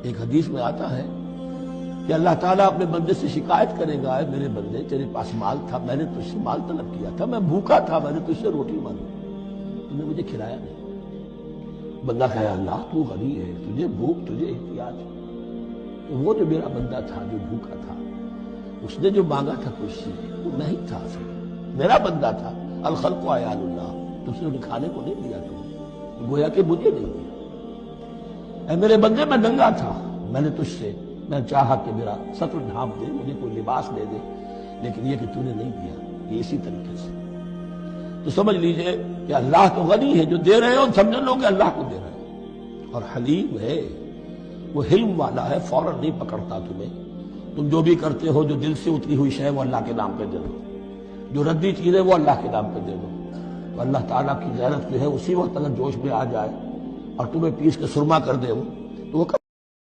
ایک حدیث میں آتا ہے کہ اللہ تعالیٰ اپنے بندے سے شکایت کرے گا، اے میرے بندے تیرے پاس مال تھا، میں نے تجھ سے مال طلب کیا تھا، میں بھوکا تھا، میں نے تجھ سے روٹی مانگی، تم نے مجھے کھلایا نہیں۔ بندہ کہے اللہ تو غنی ہے، تجھے بھوک، تجھے احتیاج۔ تو وہ جو میرا بندہ تھا جو بھوکا تھا، اس نے جو مانگا تھا کچھ سے وہ نہیں تھا، میرا بندہ تھا۔ الخلق عیال اللہ، تم سے انہیں کھانے کو نہیں دیا، تم گویا کہ مجھے نہیں دیا۔ اے میرے بندے میں ننگا تھا، میں نے تجھ سے میں چاہا کہ میرا ستر ڈھانپ دے، مجھے کوئی لباس دے دے، لیکن یہ کہ تو نے نہیں دیا۔ یہ اسی طریقے سے تو سمجھ لیجئے کہ اللہ تو غنی ہے، جو دے رہے ہو سمجھ لو کہ اللہ کو دے رہے ہو، اور حلیم ہے، وہ حلم والا ہے، فوراً نہیں پکڑتا تمہیں۔ تم جو بھی کرتے ہو، جو دل سے اتری ہوئی شے وہ اللہ کے نام پہ دے دو، جو ردی چیزیں وہ اللہ کے نام پہ دے دو، تو اللہ تعالیٰ کی غیرت جو ہے اسی وقت اگر جوش میں آ جائے اور تمہیں پیس کے سرما کر دے وہ، تو وہ